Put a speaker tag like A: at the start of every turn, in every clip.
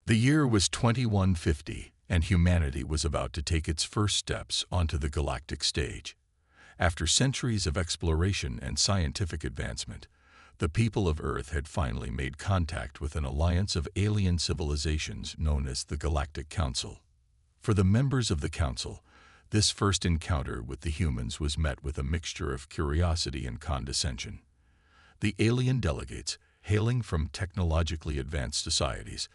A: The year was 2150, and humanity was about to take its first steps onto the galactic stage. After centuries of exploration and scientific advancement, the people of Earth had finally made contact with an alliance of alien civilizations known as the Galactic Council. For the members of the Council, this first encounter with the humans was met with a mixture of curiosity and condescension. The alien delegates, hailing from technologically advanced societies,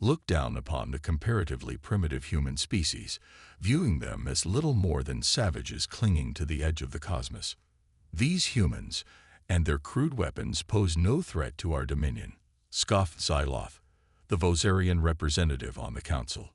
A: looked down upon the comparatively primitive human species, viewing them as little more than savages clinging to the edge of the cosmos. These humans and their crude weapons pose no threat to our dominion, scoffed Xyloth, the Vosarian representative on the council.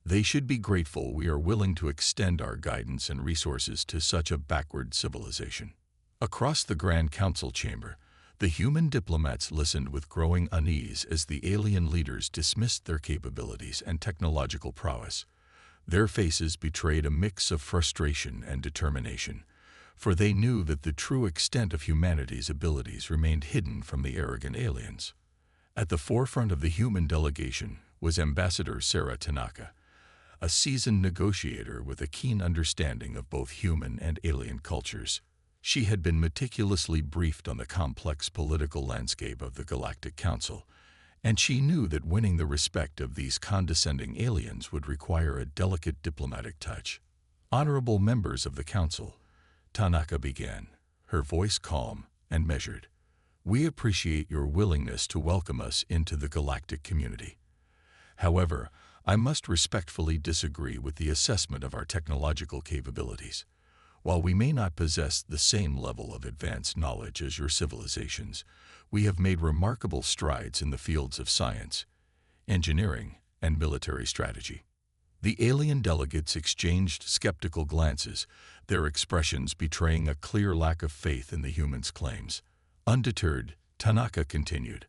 A: They should be grateful we are willing to extend our guidance and resources to such a backward civilization. Across the Grand Council chamber, the human diplomats listened with growing unease as the alien leaders dismissed their capabilities and technological prowess. Their faces betrayed a mix of frustration and determination, for they knew that the true extent of humanity's abilities remained hidden from the arrogant aliens. At the forefront of the human delegation was Ambassador Sarah Tanaka, a seasoned negotiator with a keen understanding of both human and alien cultures. She had been meticulously briefed on the complex political landscape of the Galactic Council, and she knew that winning the respect of these condescending aliens would require a delicate diplomatic touch. Honorable members of the Council, Tanaka began, her voice calm and measured. We appreciate your willingness to welcome us into the galactic community. However, I must respectfully disagree with the assessment of our technological capabilities. While we may not possess the same level of advanced knowledge as your civilizations, we have made remarkable strides in the fields of science, engineering, and military strategy. The alien delegates exchanged skeptical glances, their expressions betraying a clear lack of faith in the humans' claims. Undeterred, Tanaka continued,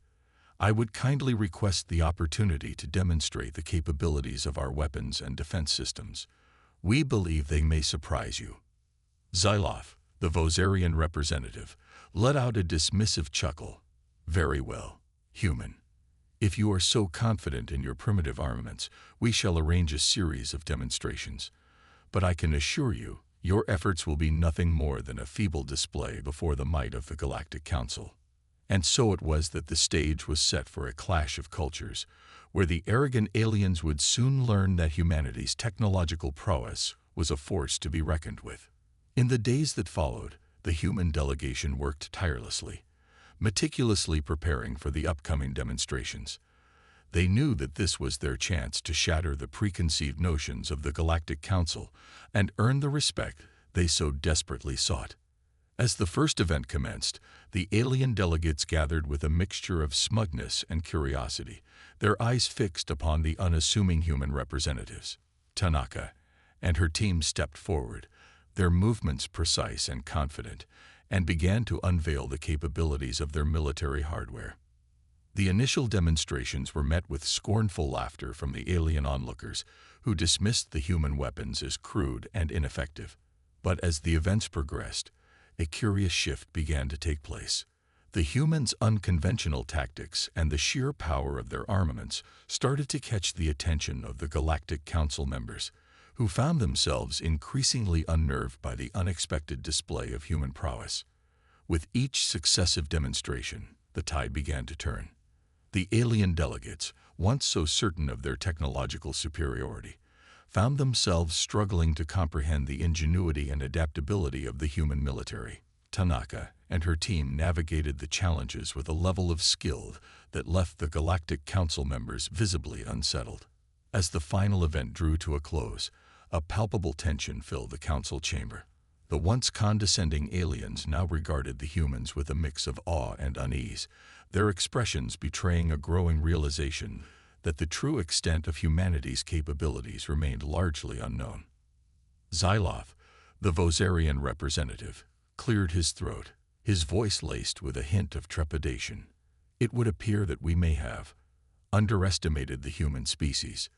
A: I would kindly request the opportunity to demonstrate the capabilities of our weapons and defense systems. We believe they may surprise you. Xyloth, the Vosarian representative, let out a dismissive chuckle. Very well, human. If you are so confident in your primitive armaments, we shall arrange a series of demonstrations. But I can assure you, your efforts will be nothing more than a feeble display before the might of the Galactic Council. And so it was that the stage was set for a clash of cultures, where the arrogant aliens would soon learn that humanity's technological prowess was a force to be reckoned with. In the days that followed, the human delegation worked tirelessly, meticulously preparing for the upcoming demonstrations. They knew that this was their chance to shatter the preconceived notions of the Galactic Council and earn the respect they so desperately sought. As the first event commenced, the alien delegates gathered with a mixture of smugness and curiosity, their eyes fixed upon the unassuming human representatives. Tanaka and her team stepped forward, their movements precise and confident, and began to unveil the capabilities of their military hardware. The initial demonstrations were met with scornful laughter from the alien onlookers, who dismissed the human weapons as crude and ineffective. But as the events progressed, a curious shift began to take place. The humans' unconventional tactics and the sheer power of their armaments started to catch the attention of the Galactic Council members, who found themselves increasingly unnerved by the unexpected display of human prowess. With each successive demonstration, the tide began to turn. The alien delegates, once so certain of their technological superiority, found themselves struggling to comprehend the ingenuity and adaptability of the human military. Tanaka and her team navigated the challenges with a level of skill that left the Galactic Council members visibly unsettled. As the final event drew to a close, a palpable tension filled the council chamber. The once condescending aliens now regarded the humans with a mix of awe and unease, their expressions betraying a growing realization that the true extent of humanity's capabilities remained largely unknown. Xyloth, the Vosarian representative, cleared his throat, his voice laced with a hint of trepidation. It would appear that we may have underestimated the human species.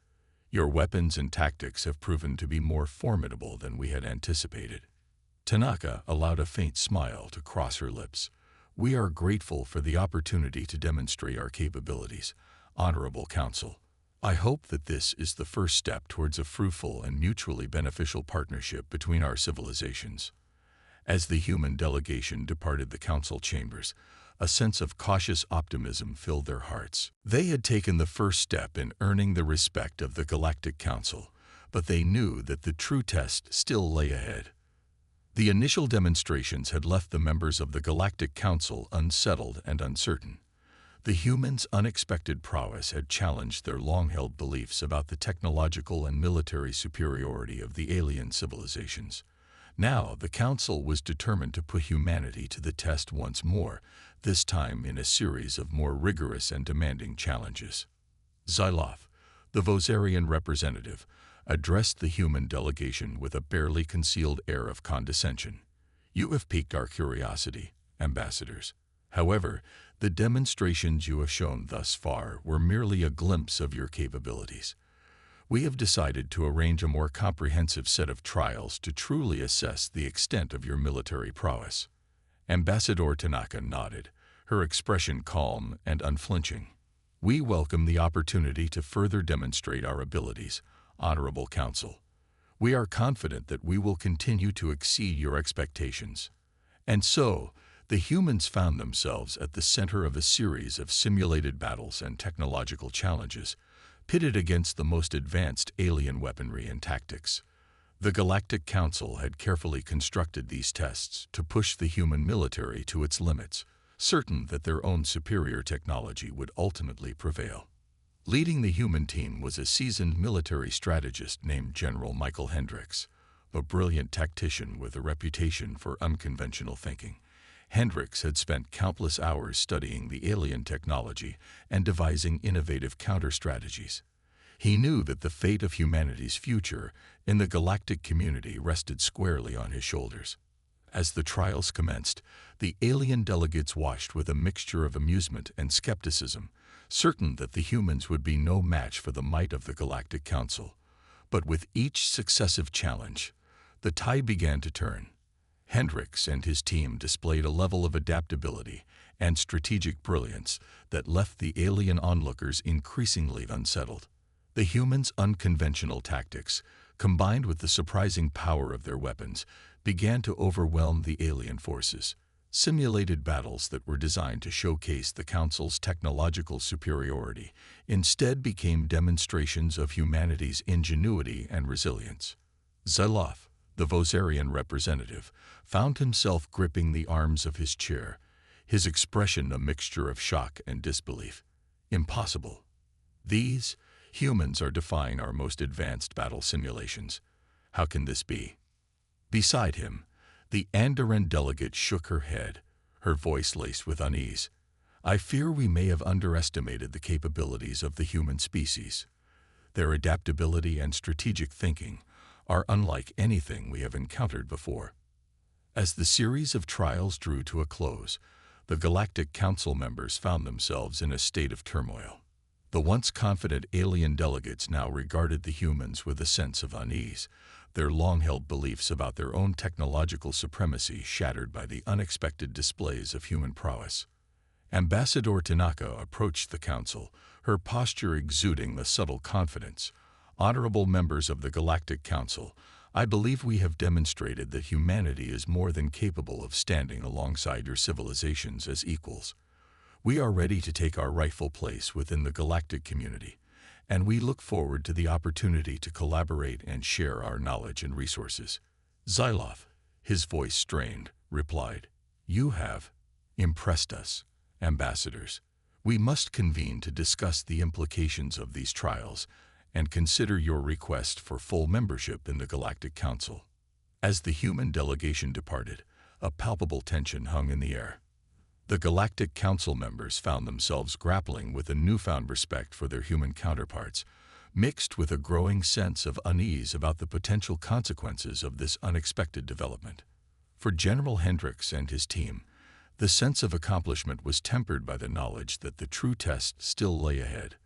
A: Your weapons and tactics have proven to be more formidable than we had anticipated. Tanaka allowed a faint smile to cross her lips. We are grateful for the opportunity to demonstrate our capabilities, Honorable Council. I hope that this is the first step towards a fruitful and mutually beneficial partnership between our civilizations. As the human delegation departed the council chambers, a sense of cautious optimism filled their hearts. They had taken the first step in earning the respect of the Galactic Council, but they knew that the true test still lay ahead. The initial demonstrations had left the members of the Galactic Council unsettled and uncertain. The humans' unexpected prowess had challenged their long-held beliefs about the technological and military superiority of the alien civilizations. Now, the Council was determined to put humanity to the test once more, this time in a series of more rigorous and demanding challenges. Xyloth, the Vosarian representative, addressed the human delegation with a barely concealed air of condescension. "You have piqued our curiosity, ambassadors. However, the demonstrations you have shown thus far were merely a glimpse of your capabilities. We have decided to arrange a more comprehensive set of trials to truly assess the extent of your military prowess." Ambassador Tanaka nodded, her expression calm and unflinching. "We welcome the opportunity to further demonstrate our abilities, Honorable Council. We are confident that we will continue to exceed your expectations." And so, the humans found themselves at the center of a series of simulated battles and technological challenges, pitted against the most advanced alien weaponry and tactics. The Galactic Council had carefully constructed these tests to push the human military to its limits, certain that their own superior technology would ultimately prevail. Leading the human team was a seasoned military strategist named General Michael Hendricks, a brilliant tactician with a reputation for unconventional thinking. Hendricks had spent countless hours studying the alien technology and devising innovative counter-strategies. He knew that the fate of humanity's future in the galactic community rested squarely on his shoulders. As the trials commenced, the alien delegates watched with a mixture of amusement and skepticism, certain that the humans would be no match for the might of the Galactic Council. But with each successive challenge, the tide began to turn. Hendricks and his team displayed a level of adaptability and strategic brilliance that left the alien onlookers increasingly unsettled. The humans' unconventional tactics, combined with the surprising power of their weapons, began to overwhelm the alien forces. Simulated battles that were designed to showcase the Council's technological superiority instead became demonstrations of humanity's ingenuity and resilience. Xyloth, the Vosarian representative, found himself gripping the arms of his chair, his expression a mixture of shock and disbelief. "Impossible. These humans are defying our most advanced battle simulations. How can this be?" Beside him, the Andoran delegate shook her head, her voice laced with unease. "I fear we may have underestimated the capabilities of the human species. Their adaptability and strategic thinking are unlike anything we have encountered before." As the series of trials drew to a close, the Galactic Council members found themselves in a state of turmoil. The once confident alien delegates now regarded the humans with a sense of unease, their long-held beliefs about their own technological supremacy shattered by the unexpected displays of human prowess. Ambassador Tanaka approached the council, her posture exuding the subtle confidence. "Honorable members of the Galactic Council, I believe we have demonstrated that humanity is more than capable of standing alongside your civilizations as equals. We are ready to take our rightful place within the galactic community, and we look forward to the opportunity to collaborate and share our knowledge and resources." Xyloth, his voice strained, replied, "You have impressed us, ambassadors. We must convene to discuss the implications of these trials and consider your request for full membership in the Galactic Council." As the human delegation departed, a palpable tension hung in the air. The Galactic Council members found themselves grappling with a newfound respect for their human counterparts, mixed with a growing sense of unease about the potential consequences of this unexpected development. For General Hendricks and his team, the sense of accomplishment was tempered by the knowledge that the true test still lay ahead.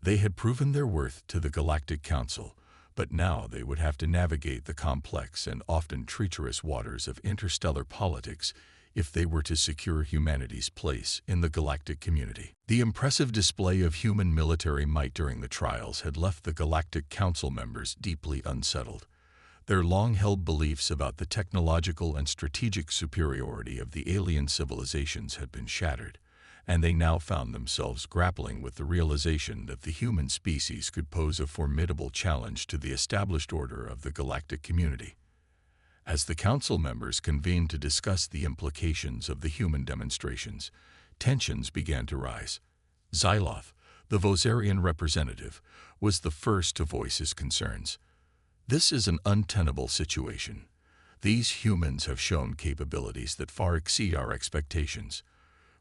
A: They had proven their worth to the Galactic Council, but now they would have to navigate the complex and often treacherous waters of interstellar politics if they were to secure humanity's place in the galactic community. The impressive display of human military might during the trials had left the Galactic Council members deeply unsettled. Their long-held beliefs about the technological and strategic superiority of the alien civilizations had been shattered, and they now found themselves grappling with the realization that the human species could pose a formidable challenge to the established order of the galactic community. As the council members convened to discuss the implications of the human demonstrations, tensions began to rise. Xyloth, the Vosarian representative, was the first to voice his concerns. This is an untenable situation. These humans have shown capabilities that far exceed our expectations.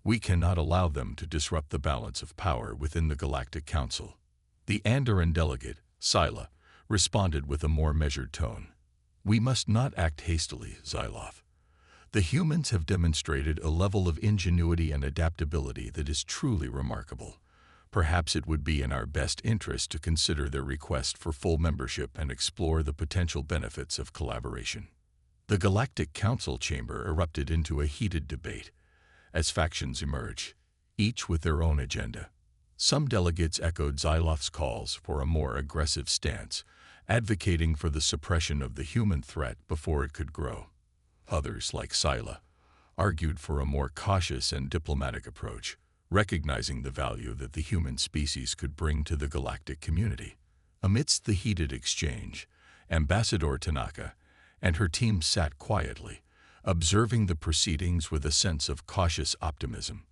A: We cannot allow them to disrupt the balance of power within the Galactic Council. The Andoran delegate, Scylla, responded with a more measured tone. We must not act hastily, Xyloth. The humans have demonstrated a level of ingenuity and adaptability that is truly remarkable. Perhaps it would be in our best interest to consider their request for full membership and explore the potential benefits of collaboration. The Galactic Council chamber erupted into a heated debate as factions emerged, each with their own agenda. Some delegates echoed Xyloth's calls for a more aggressive stance, advocating for the suppression of the human threat before it could grow. Others, like Scylla, argued for a more cautious and diplomatic approach, recognizing the value that the human species could bring to the galactic community. Amidst the heated exchange, Ambassador Tanaka and her team sat quietly, observing the proceedings with a sense of cautious optimism.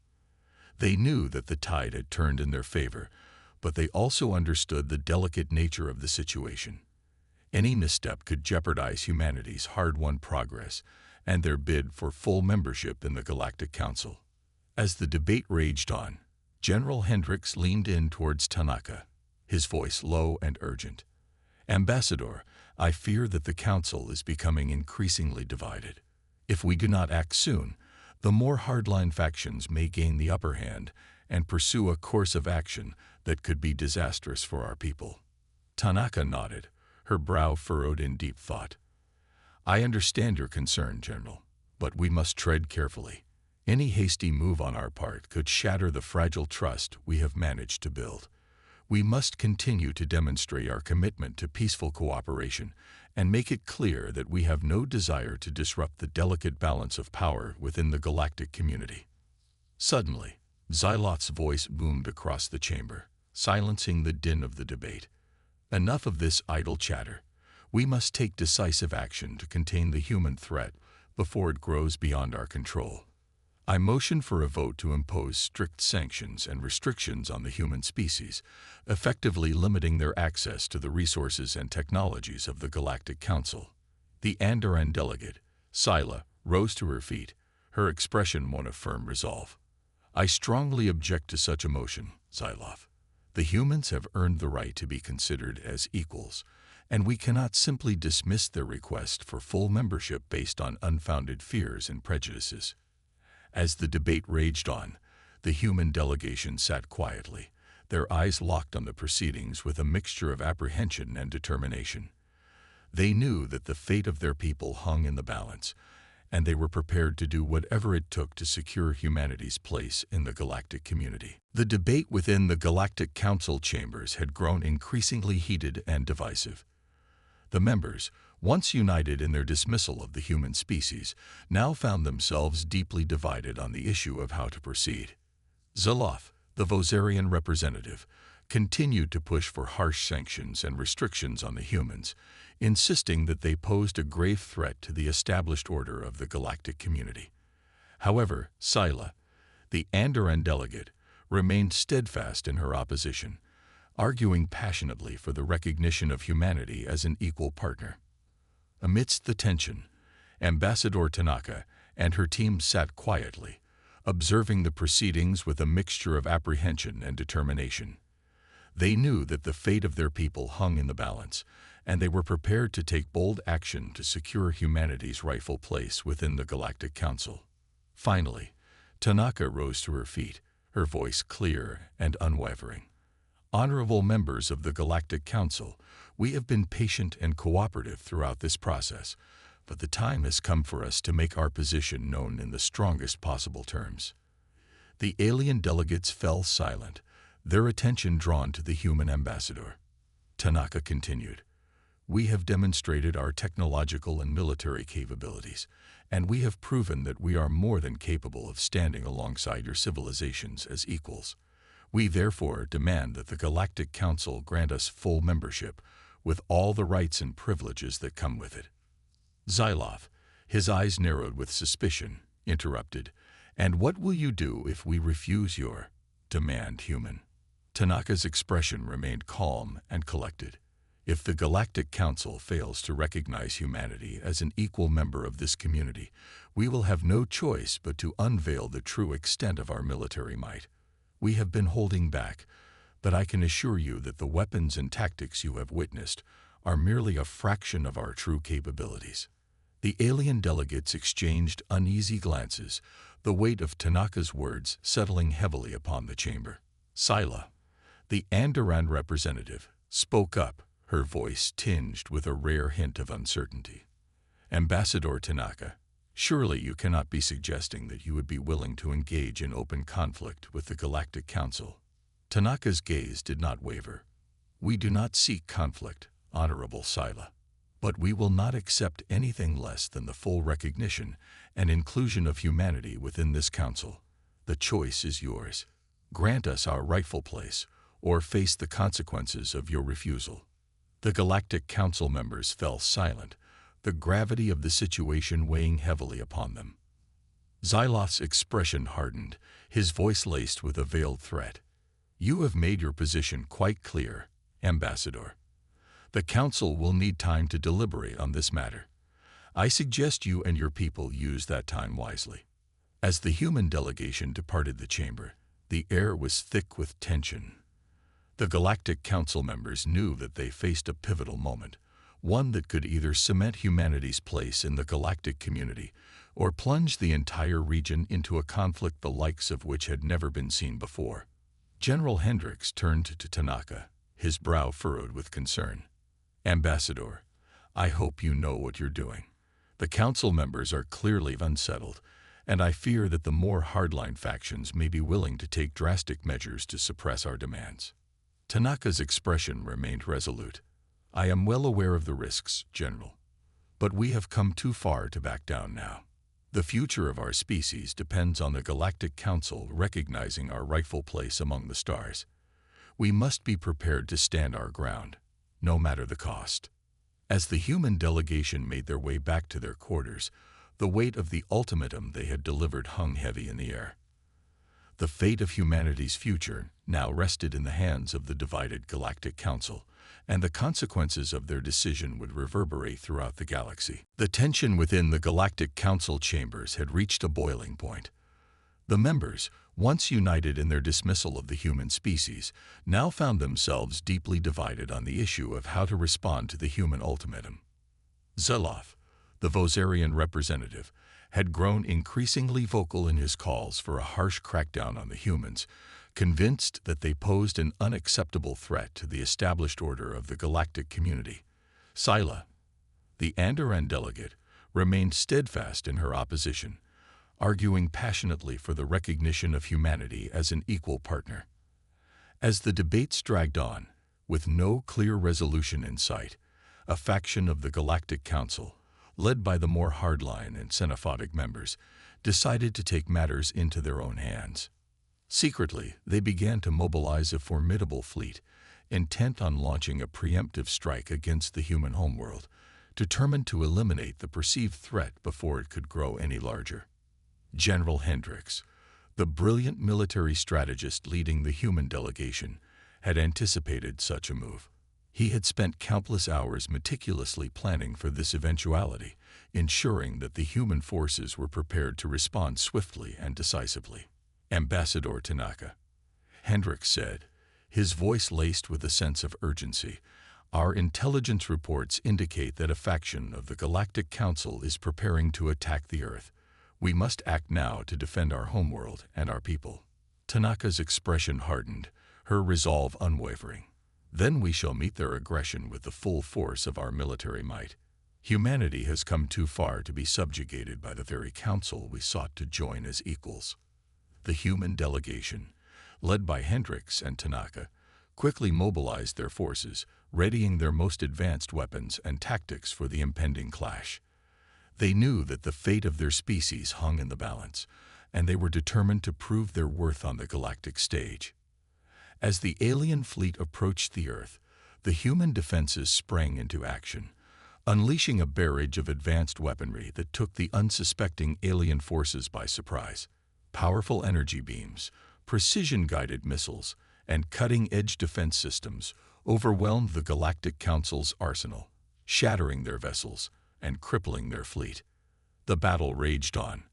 A: They knew that the tide had turned in their favor, but they also understood the delicate nature of the situation. Any misstep could jeopardize humanity's hard-won progress and their bid for full membership in the Galactic Council. As the debate raged on, General Hendricks leaned in towards Tanaka, his voice low and urgent. Ambassador, I fear that the Council is becoming increasingly divided. If we do not act soon, the more hardline factions may gain the upper hand and pursue a course of action that could be disastrous for our people. Tanaka nodded, her brow furrowed in deep thought. I understand your concern, General, but we must tread carefully. Any hasty move on our part could shatter the fragile trust we have managed to build. We must continue to demonstrate our commitment to peaceful cooperation and make it clear that we have no desire to disrupt the delicate balance of power within the galactic community. Suddenly, Xyloth's voice boomed across the chamber, silencing the din of the debate. Enough of this idle chatter. We must take decisive action to contain the human threat before it grows beyond our control. I motion for a vote to impose strict sanctions and restrictions on the human species, effectively limiting their access to the resources and technologies of the Galactic Council. The Andoran delegate, Scylla, rose to her feet, her expression one of firm resolve. I strongly object to such a motion, Xyloth. The humans have earned the right to be considered as equals, and we cannot simply dismiss their request for full membership based on unfounded fears and prejudices. As the debate raged on, the human delegation sat quietly, their eyes locked on the proceedings with a mixture of apprehension and determination. They knew that the fate of their people hung in the balance, and they were prepared to do whatever it took to secure humanity's place in the galactic community. The debate within the Galactic Council chambers had grown increasingly heated and divisive. The members, once united in their dismissal of the human species, now found themselves deeply divided on the issue of how to proceed. Xyloth, the Vosarian representative, continued to push for harsh sanctions and restrictions on the humans, insisting that they posed a grave threat to the established order of the galactic community. However, Scylla, the Andoran delegate, remained steadfast in her opposition, arguing passionately for the recognition of humanity as an equal partner. Amidst the tension, Ambassador Tanaka and her team sat quietly, observing the proceedings with a mixture of apprehension and determination. They knew that the fate of their people hung in the balance, and they were prepared to take bold action to secure humanity's rightful place within the Galactic Council. Finally, Tanaka rose to her feet, her voice clear and unwavering. Honorable members of the Galactic Council, we have been patient and cooperative throughout this process, but the time has come for us to make our position known in the strongest possible terms." The alien delegates fell silent, their attention drawn to the human ambassador. Tanaka continued, "We have demonstrated our technological and military capabilities, and we have proven that we are more than capable of standing alongside your civilizations as equals. We therefore demand that the Galactic Council grant us full membership, with all the rights and privileges that come with it." Xyloth, his eyes narrowed with suspicion, interrupted, "And what will you do if we refuse your demand, human?" Tanaka's expression remained calm and collected. "If the Galactic Council fails to recognize humanity as an equal member of this community, we will have no choice but to unveil the true extent of our military might. We have been holding back, but I can assure you that the weapons and tactics you have witnessed are merely a fraction of our true capabilities." The alien delegates exchanged uneasy glances, the weight of Tanaka's words settling heavily upon the chamber. Scylla, the Andoran representative, spoke up, her voice tinged with a rare hint of uncertainty. "Ambassador Tanaka, surely you cannot be suggesting that you would be willing to engage in open conflict with the Galactic Council?" Tanaka's gaze did not waver. "We do not seek conflict, Honorable Scylla, but we will not accept anything less than the full recognition and inclusion of humanity within this council. The choice is yours. Grant us our rightful place, or face the consequences of your refusal." The Galactic Council members fell silent, the gravity of the situation weighing heavily upon them. Xyloth's expression hardened, his voice laced with a veiled threat. "You have made your position quite clear, Ambassador. The Council will need time to deliberate on this matter. I suggest you and your people use that time wisely." As the human delegation departed the chamber, the air was thick with tension. The Galactic Council members knew that they faced a pivotal moment, one that could either cement humanity's place in the galactic community or plunge the entire region into a conflict the likes of which had never been seen before. General Hendricks turned to Tanaka, his brow furrowed with concern. "Ambassador, I hope you know what you're doing. The council members are clearly unsettled, and I fear that the more hardline factions may be willing to take drastic measures to suppress our demands." Tanaka's expression remained resolute. "I am well aware of the risks, General, but we have come too far to back down now. The future of our species depends on the Galactic Council recognizing our rightful place among the stars. We must be prepared to stand our ground, no matter the cost." As the human delegation made their way back to their quarters, the weight of the ultimatum they had delivered hung heavy in the air. The fate of humanity's future now rested in the hands of the divided Galactic Council, and the consequences of their decision would reverberate throughout the galaxy. The tension within the Galactic Council chambers had reached a boiling point. The members, once united in their dismissal of the human species, now found themselves deeply divided on the issue of how to respond to the human ultimatum. Xyloth, the Vosarian representative, had grown increasingly vocal in his calls for a harsh crackdown on the humans, convinced that they posed an unacceptable threat to the established order of the galactic community. Scylla, the Andoran delegate, remained steadfast in her opposition, arguing passionately for the recognition of humanity as an equal partner. As the debates dragged on, with no clear resolution in sight, a faction of the Galactic Council, led by the more hardline and xenophobic members, decided to take matters into their own hands. Secretly, they began to mobilize a formidable fleet, intent on launching a preemptive strike against the human homeworld, determined to eliminate the perceived threat before it could grow any larger. General Hendricks, the brilliant military strategist leading the human delegation, had anticipated such a move. He had spent countless hours meticulously planning for this eventuality, ensuring that the human forces were prepared to respond swiftly and decisively. "Ambassador Tanaka," Hendricks said, his voice laced with a sense of urgency, "our intelligence reports indicate that a faction of the Galactic Council is preparing to attack the Earth. We must act now to defend our homeworld and our people." Tanaka's expression hardened, her resolve unwavering. "Then we shall meet their aggression with the full force of our military might." Humanity has come too far to be subjugated by the very council we sought to join as equals. The human delegation, led by Hendricks and Tanaka, quickly mobilized their forces, readying their most advanced weapons and tactics for the impending clash. They knew that the fate of their species hung in the balance, and they were determined to prove their worth on the galactic stage. As the alien fleet approached the Earth, the human defenses sprang into action, unleashing a barrage of advanced weaponry that took the unsuspecting alien forces by surprise. Powerful energy beams, precision-guided missiles, and cutting-edge defense systems overwhelmed the Galactic Council's arsenal, shattering their vessels and crippling their fleet. The battle raged on,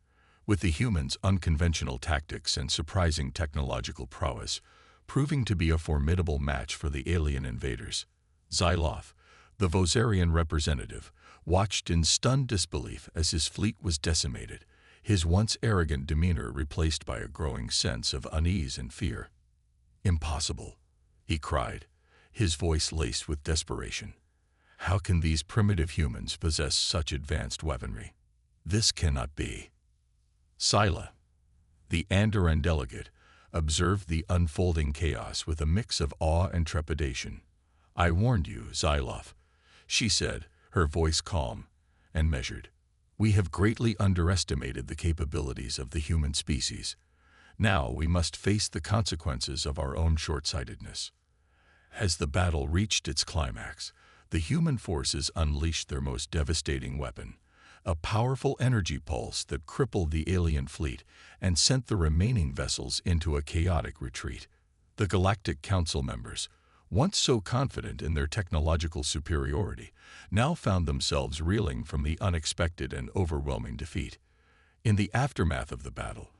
A: with the humans' unconventional tactics and surprising technological prowess proving to be a formidable match for the alien invaders. Xyloth, the Vosarian representative, watched in stunned disbelief as his fleet was decimated, his once arrogant demeanor replaced by a growing sense of unease and fear. "Impossible," he cried, his voice laced with desperation. "How can these primitive humans possess such advanced weaponry? This cannot be." Scylla, the Andoran delegate, observed the unfolding chaos with a mix of awe and trepidation. "I warned you, Xyloth," she said, her voice calm and measured. "We have greatly underestimated the capabilities of the human species. Now we must face the consequences of our own short-sightedness." As the battle reached its climax, the human forces unleashed their most devastating weapon, a powerful energy pulse that crippled the alien fleet and sent the remaining vessels into a chaotic retreat. The Galactic Council members, once so confident in their technological superiority, now found themselves reeling from the unexpected and overwhelming defeat. In the aftermath of the battle,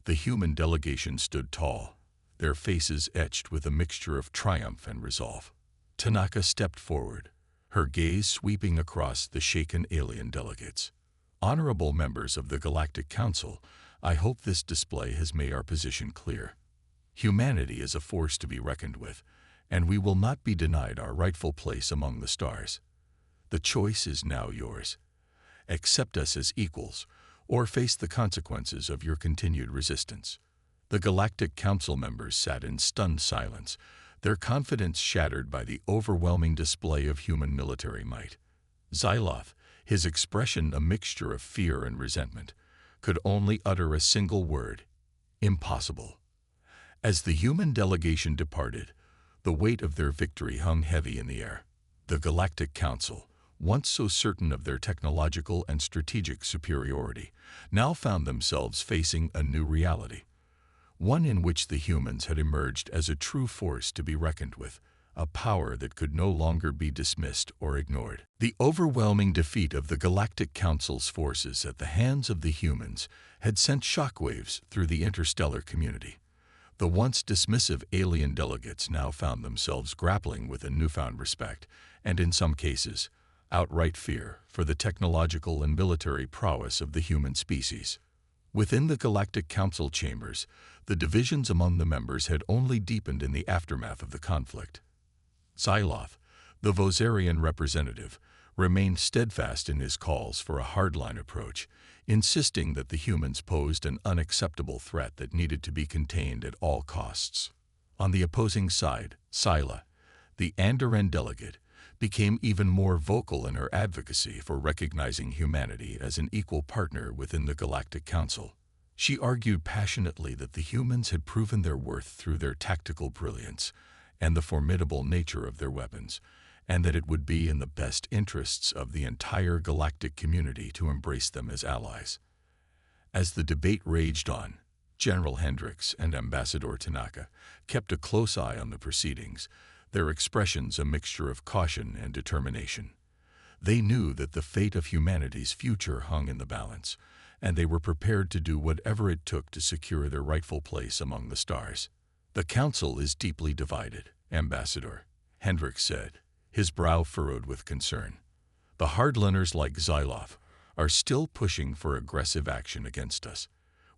A: the human delegation stood tall, their faces etched with a mixture of triumph and resolve. Tanaka stepped forward, her gaze sweeping across the shaken alien delegates. "Honorable members of the Galactic Council, I hope this display has made our position clear. Humanity is a force to be reckoned with, and we will not be denied our rightful place among the stars. The choice is now yours. Accept us as equals, or face the consequences of your continued resistance." The Galactic Council members sat in stunned silence, their confidence shattered by the overwhelming display of human military might. Xyloth, his expression a mixture of fear and resentment, could only utter a single word: "Impossible." As the human delegation departed, the weight of their victory hung heavy in the air. The Galactic Council, once so certain of their technological and strategic superiority, now found themselves facing a new reality, one in which the humans had emerged as a true force to be reckoned with, a power that could no longer be dismissed or ignored. The overwhelming defeat of the Galactic Council's forces at the hands of the humans had sent shockwaves through the interstellar community. The once dismissive alien delegates now found themselves grappling with a newfound respect, and in some cases, outright fear for the technological and military prowess of the human species. Within the Galactic Council chambers, the divisions among the members had only deepened in the aftermath of the conflict. Xyloth, the Vosarian representative, remained steadfast in his calls for a hardline approach, insisting that the humans posed an unacceptable threat that needed to be contained at all costs. On the opposing side, Scylla, the Andoran delegate, became even more vocal in her advocacy for recognizing humanity as an equal partner within the Galactic Council. She argued passionately that the humans had proven their worth through their tactical brilliance and the formidable nature of their weapons, and that it would be in the best interests of the entire galactic community to embrace them as allies. As the debate raged on, General Hendricks and Ambassador Tanaka kept a close eye on the proceedings, their expressions a mixture of caution and determination. They knew that the fate of humanity's future hung in the balance, and they were prepared to do whatever it took to secure their rightful place among the stars. "The Council is deeply divided, Ambassador," Hendricks said, his brow furrowed with concern. "The hardliners like Xyloth are still pushing for aggressive action against us.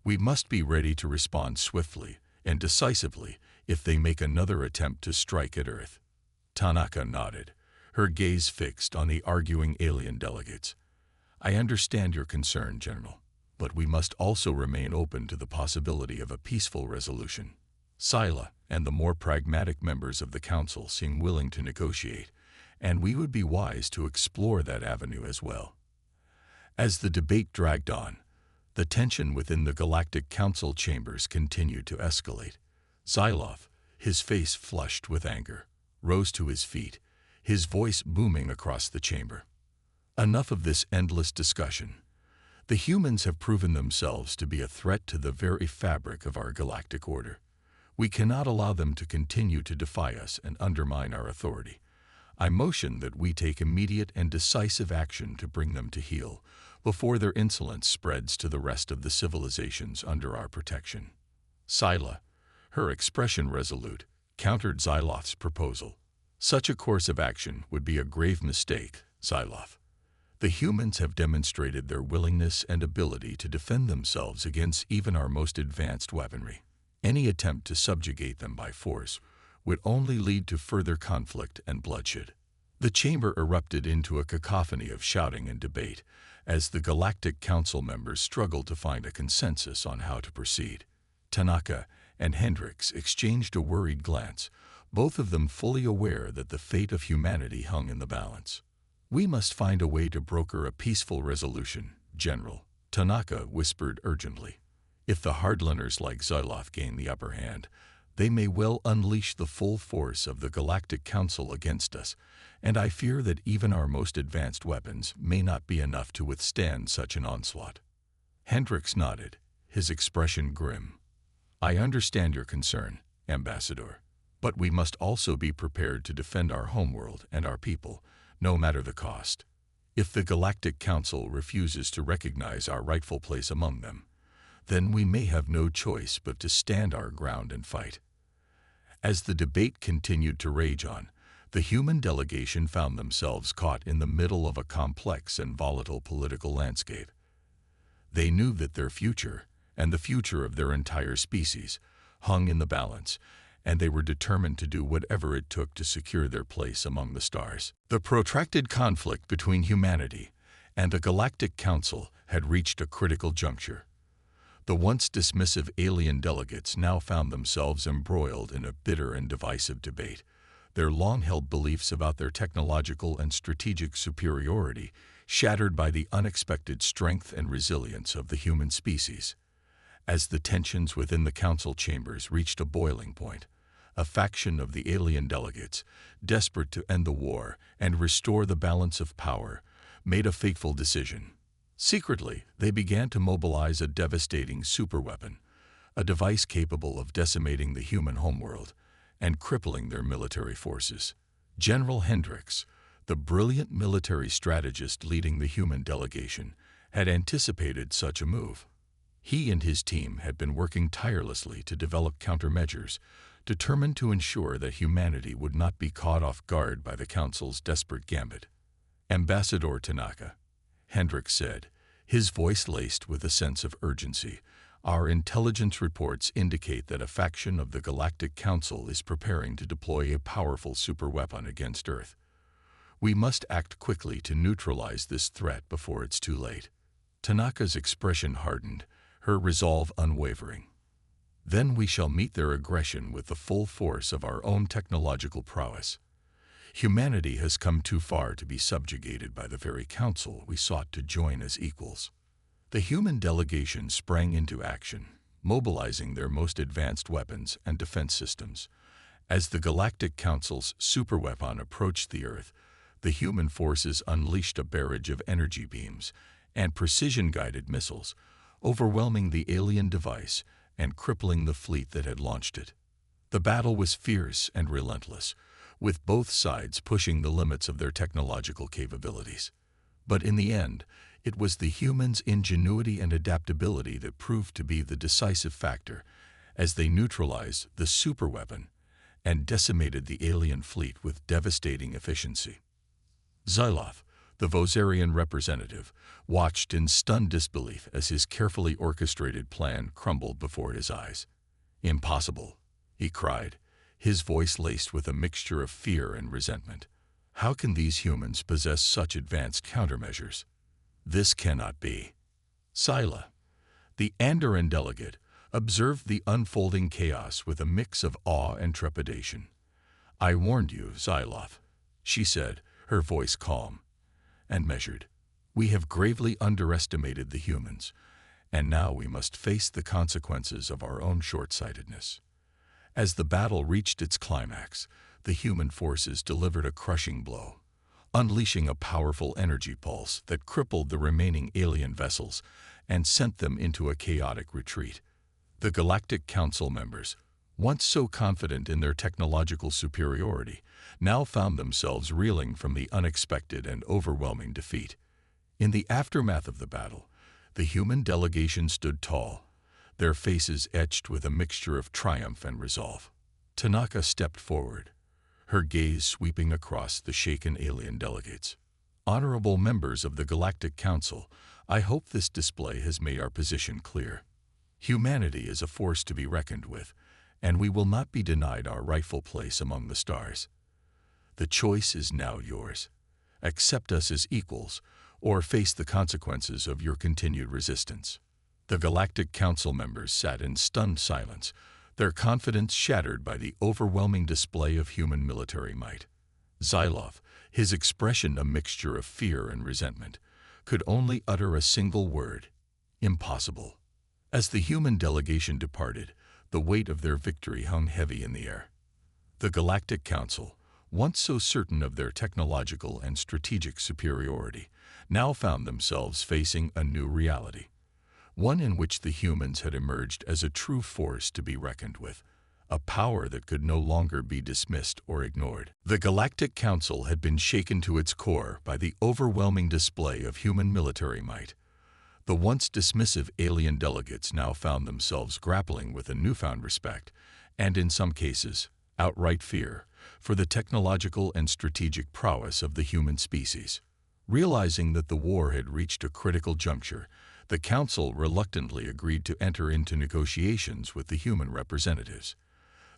A: We must be ready to respond swiftly and decisively if they make another attempt to strike at Earth." Tanaka nodded, her gaze fixed on the arguing alien delegates. "I understand your concern, General, but we must also remain open to the possibility of a peaceful resolution. Sila and the more pragmatic members of the Council seem willing to negotiate, and we would be wise to explore that avenue as well." As the debate dragged on, the tension within the Galactic Council chambers continued to escalate. Xyloth, his face flushed with anger, rose to his feet, his voice booming across the chamber. "Enough of this endless discussion. The humans have proven themselves to be a threat to the very fabric of our galactic order. We cannot allow them to continue to defy us and undermine our authority. I motion that we take immediate and decisive action to bring them to heel, before their insolence spreads to the rest of the civilizations under our protection." Sila, her expression resolute, countered Xyloth's proposal. "Such a course of action would be a grave mistake, Xyloth. The humans have demonstrated their willingness and ability to defend themselves against even our most advanced weaponry. Any attempt to subjugate them by force would only lead to further conflict and bloodshed." The chamber erupted into a cacophony of shouting and debate as the Galactic Council members struggled to find a consensus on how to proceed. Tanaka and Hendricks exchanged a worried glance, both of them fully aware that the fate of humanity hung in the balance. "We must find a way to broker a peaceful resolution, General," Tanaka whispered urgently. "If the hardliners like Xyloth gain the upper hand, they may well unleash the full force of the Galactic Council against us, and I fear that even our most advanced weapons may not be enough to withstand such an onslaught." Hendricks nodded, his expression grim. "I understand your concern, Ambassador, but we must also be prepared to defend our homeworld and our people, no matter the cost. If the Galactic Council refuses to recognize our rightful place among them, then we may have no choice but to stand our ground and fight." As the debate continued to rage on, the human delegation found themselves caught in the middle of a complex and volatile political landscape. They knew that their future, and the future of their entire species, hung in the balance, and they were determined to do whatever it took to secure their place among the stars. The protracted conflict between humanity and the Galactic Council had reached a critical juncture. The once dismissive alien delegates now found themselves embroiled in a bitter and divisive debate, their long-held beliefs about their technological and strategic superiority shattered by the unexpected strength and resilience of the human species. As the tensions within the council chambers reached a boiling point, a faction of the alien delegates, desperate to end the war and restore the balance of power, made a fateful decision. Secretly, they began to mobilize a devastating superweapon, a device capable of decimating the human homeworld and crippling their military forces. General Hendricks, the brilliant military strategist leading the human delegation, had anticipated such a move. He and his team had been working tirelessly to develop countermeasures, determined to ensure that humanity would not be caught off guard by the Council's desperate gambit. "Ambassador Tanaka," Hendricks said, his voice laced with a sense of urgency, "our intelligence reports indicate that a faction of the Galactic Council is preparing to deploy a powerful superweapon against Earth. We must act quickly to neutralize this threat before it's too late." Tanaka's expression hardened, her resolve unwavering. "Then we shall meet their aggression with the full force of our own technological prowess. Humanity has come too far to be subjugated by the very council we sought to join as equals." The human delegation sprang into action, mobilizing their most advanced weapons and defense systems. As the Galactic Council's superweapon approached the Earth, the human forces unleashed a barrage of energy beams and precision-guided missiles, overwhelming the alien device and crippling the fleet that had launched it. The battle was fierce and relentless, with both sides pushing the limits of their technological capabilities. But in the end, it was the humans' ingenuity and adaptability that proved to be the decisive factor, as they neutralized the superweapon and decimated the alien fleet with devastating efficiency. Xyloth, the Vosarian representative, watched in stunned disbelief as his carefully orchestrated plan crumbled before his eyes. "Impossible," he cried, his voice laced with a mixture of fear and resentment. How can these humans possess such advanced countermeasures? This cannot be. Scylla, the Andoran delegate, observed the unfolding chaos with a mix of awe and trepidation. "I warned you, Xyloth," she said, her voice calm and measured. "We have gravely underestimated the humans, and now we must face the consequences of our own short-sightedness." As the battle reached its climax, the human forces delivered a crushing blow, unleashing a powerful energy pulse that crippled the remaining alien vessels and sent them into a chaotic retreat. The Galactic Council members, once so confident in their technological superiority, now found themselves reeling from the unexpected and overwhelming defeat. In the aftermath of the battle, the human delegation stood tall, their faces etched with a mixture of triumph and resolve. Tanaka stepped forward, her gaze sweeping across the shaken alien delegates. "Honorable members of the Galactic Council, I hope this display has made our position clear. Humanity is a force to be reckoned with, and we will not be denied our rightful place among the stars. The choice is now yours. Accept us as equals, or face the consequences of your continued resistance." The Galactic Council members sat in stunned silence, their confidence shattered by the overwhelming display of human military might. Xyloth, his expression a mixture of fear and resentment, could only utter a single word: "Impossible." As the human delegation departed, the weight of their victory hung heavy in the air. The Galactic Council, once so certain of their technological and strategic superiority, now found themselves facing a new reality, one in which the humans had emerged as a true force to be reckoned with, a power that could no longer be dismissed or ignored. The Galactic Council had been shaken to its core by the overwhelming display of human military might. The once dismissive alien delegates now found themselves grappling with a newfound respect, and in some cases, outright fear, for the technological and strategic prowess of the human species. Realizing that the war had reached a critical juncture, the Council reluctantly agreed to enter into negotiations with the human representatives.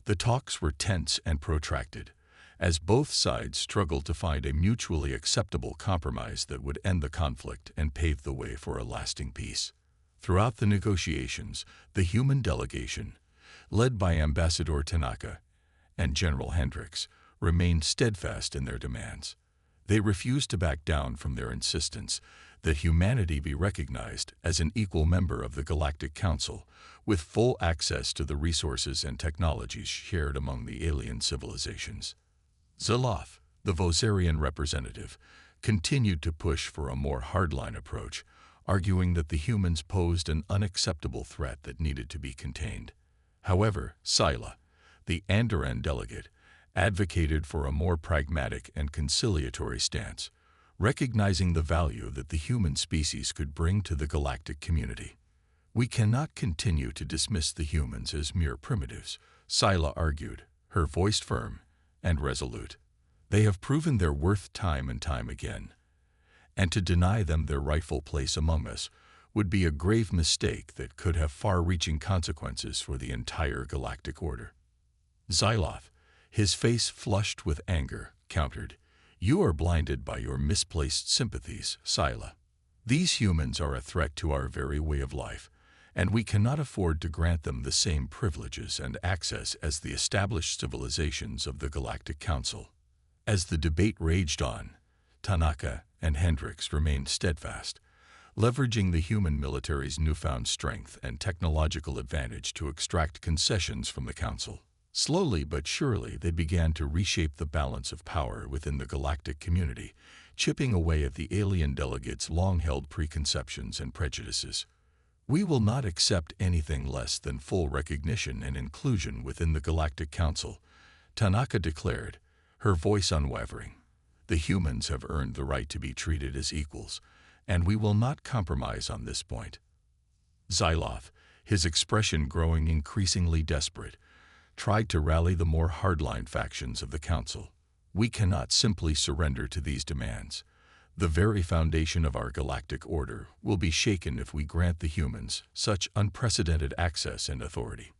A: The talks were tense and protracted, as both sides struggled to find a mutually acceptable compromise that would end the conflict and pave the way for a lasting peace. Throughout the negotiations, the human delegation, led by Ambassador Tanaka and General Hendricks, remained steadfast in their demands. They refused to back down from their insistence that humanity be recognized as an equal member of the Galactic Council, with full access to the resources and technologies shared among the alien civilizations. Xyloth, the Vosarian representative, continued to push for a more hardline approach, arguing that the humans posed an unacceptable threat that needed to be contained. However, Scylla, the Andoran delegate, advocated for a more pragmatic and conciliatory stance, recognizing the value that the human species could bring to the galactic community. "We cannot continue to dismiss the humans as mere primitives," Scylla argued, her voice firm and resolute. "They have proven their worth time and time again, and to deny them their rightful place among us would be a grave mistake that could have far-reaching consequences for the entire galactic order." Xyloth, his face flushed with anger, countered, "You are blinded by your misplaced sympathies, Scylla. These humans are a threat to our very way of life, and we cannot afford to grant them the same privileges and access as the established civilizations of the Galactic Council." As the debate raged on, Tanaka and Hendricks remained steadfast, leveraging the human military's newfound strength and technological advantage to extract concessions from the Council. Slowly but surely, they began to reshape the balance of power within the galactic community, chipping away at the alien delegates' long-held preconceptions and prejudices. "We will not accept anything less than full recognition and inclusion within the Galactic Council," Tanaka declared, her voice unwavering. "The humans have earned the right to be treated as equals, and we will not compromise on this point." Xyloth, his expression growing increasingly desperate, tried to rally the more hardline factions of the Council. "We cannot simply surrender to these demands. The very foundation of our galactic order will be shaken if we grant the humans such unprecedented access and authority."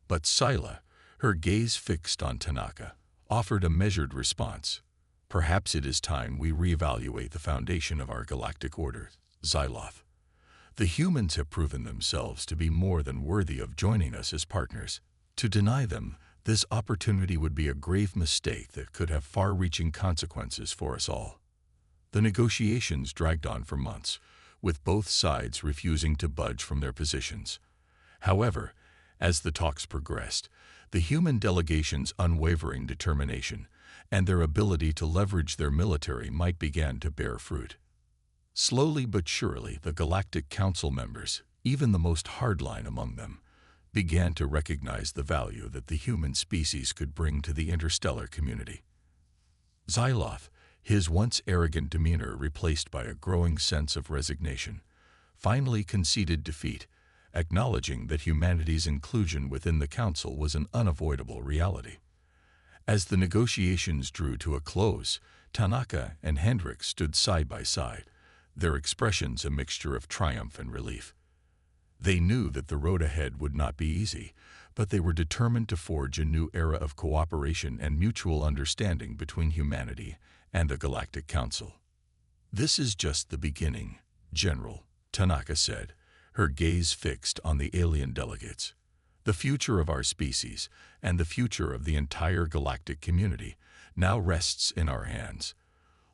A: But Scylla, her gaze fixed on Tanaka, offered a measured response. Perhaps it is time we reevaluate the foundation of our galactic order, Xyloth. The humans have proven themselves to be more than worthy of joining us as partners. To deny them this opportunity would be a grave mistake that could have far-reaching consequences for us all. The negotiations dragged on for months, with both sides refusing to budge from their positions. However, as the talks progressed, the human delegation's unwavering determination and their ability to leverage their military might begin to bear fruit. Slowly but surely, the Galactic Council members, even the most hardline among them, began to recognize the value that the human species could bring to the interstellar community. Xyloth, his once arrogant demeanor replaced by a growing sense of resignation, finally conceded defeat, acknowledging that humanity's inclusion within the Council was an unavoidable reality. As the negotiations drew to a close, Tanaka and Hendrix stood side by side, their expressions a mixture of triumph and relief. They knew that the road ahead would not be easy, but they were determined to forge a new era of cooperation and mutual understanding between humanity and the Galactic Council. "This is just the beginning, General," Tanaka said, her gaze fixed on the alien delegates. "The future of our species and the future of the entire galactic community now rests in our hands.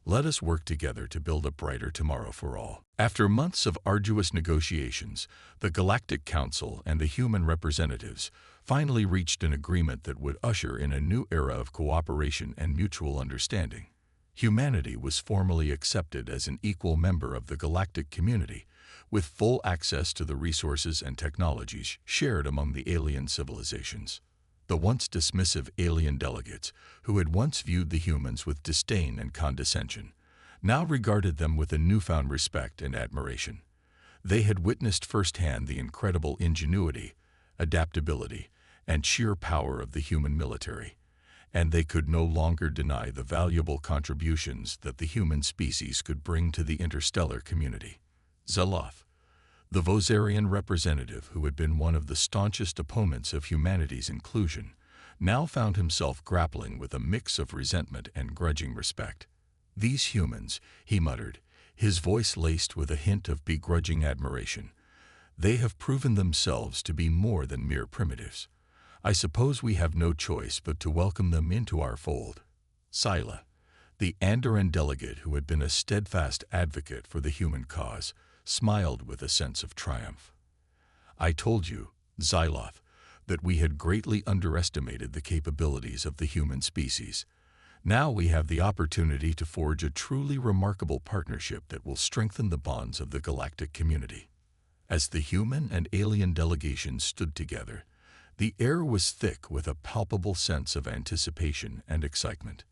A: Let us work together to build a brighter tomorrow for all." After months of arduous negotiations, the Galactic Council and the human representatives finally reached an agreement that would usher in a new era of cooperation and mutual understanding. Humanity was formally accepted as an equal member of the galactic community, with full access to the resources and technologies shared among the alien civilizations. The once dismissive alien delegates, who had once viewed the humans with disdain and condescension, now regarded them with a newfound respect and admiration. They had witnessed firsthand the incredible ingenuity, adaptability, and sheer power of the human military, and they could no longer deny the valuable contributions that the human species could bring to the interstellar community. Xyloth, the Vosarian representative who had been one of the staunchest opponents of humanity's inclusion, now found himself grappling with a mix of resentment and grudging respect. "These humans," he muttered, his voice laced with a hint of begrudging admiration, "they have proven themselves to be more than mere primitives. I suppose we have no choice but to welcome them into our fold." Sila, the Andoran delegate who had been a steadfast advocate for the human cause, smiled with a sense of triumph. "I told you, Xyloth, that we had greatly underestimated the capabilities of the human species. Now we have the opportunity to forge a truly remarkable partnership that will strengthen the bonds of the galactic community." As the human and alien delegations stood together, the air was thick with a palpable sense of anticipation and excitement.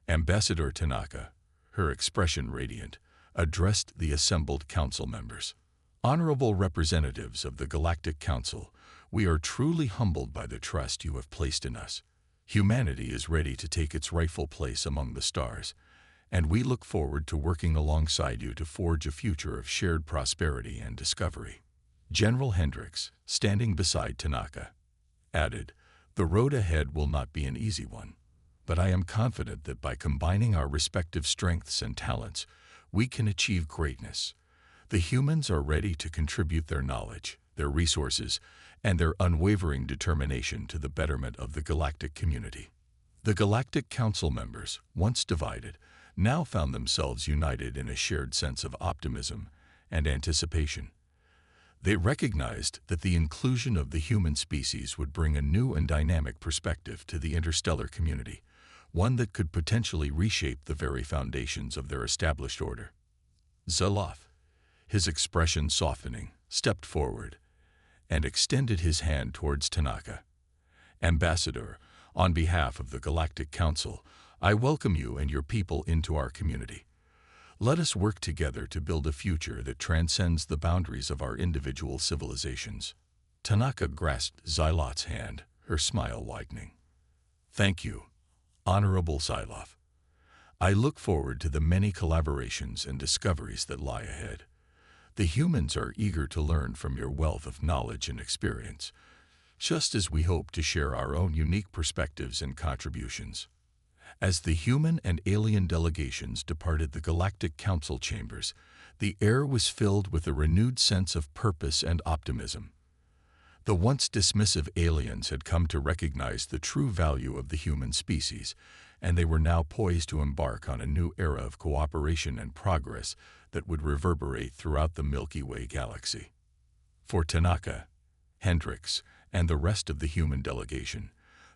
A: Ambassador Tanaka, her expression radiant, addressed the assembled council members. "Honorable representatives of the Galactic Council, we are truly humbled by the trust you have placed in us. Humanity is ready to take its rightful place among the stars, and we look forward to working alongside you to forge a future of shared prosperity and discovery." General Hendrix, standing beside Tanaka, added, "The road ahead will not be an easy one, but I am confident that by combining our respective strengths and talents, we can achieve greatness. The humans are ready to contribute their knowledge, their resources, and their unwavering determination to the betterment of the galactic community." The Galactic Council members, once divided, now found themselves united in a shared sense of optimism and anticipation. They recognized that the inclusion of the human species would bring a new and dynamic perspective to the interstellar community, one that could potentially reshape the very foundations of their established order. Xyloth, his expression softening, stepped forward and extended his hand towards Tanaka. "Ambassador, on behalf of the Galactic Council, I welcome you and your people into our community. Let us work together to build a future that transcends the boundaries of our individual civilizations." Tanaka grasped Xyloth's hand, her smile widening. "Thank you, Honorable Xyloth. I look forward to the many collaborations and discoveries that lie ahead. The humans are eager to learn from your wealth of knowledge and experience, just as we hope to share our own unique perspectives and contributions." As the human and alien delegations departed the Galactic Council chambers, the air was filled with a renewed sense of purpose and optimism. The once dismissive aliens had come to recognize the true value of the human species, and they were now poised to embark on a new era of cooperation and progress that would reverberate throughout the Milky Way galaxy. For Tanaka, Hendricks, and the rest of the human delegation,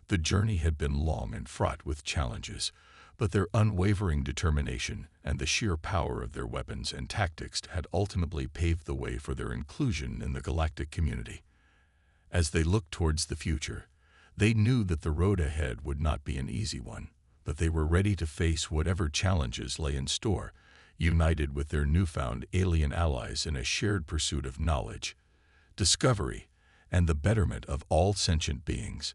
A: the journey had been long and fraught with challenges, but their unwavering determination and the sheer power of their weapons and tactics had ultimately paved the way for their inclusion in the galactic community. As they looked towards the future, they knew that the road ahead would not be an easy one, but they were ready to face whatever challenges lay in store, united with their newfound alien allies in a shared pursuit of knowledge, discovery, and the betterment of all sentient beings.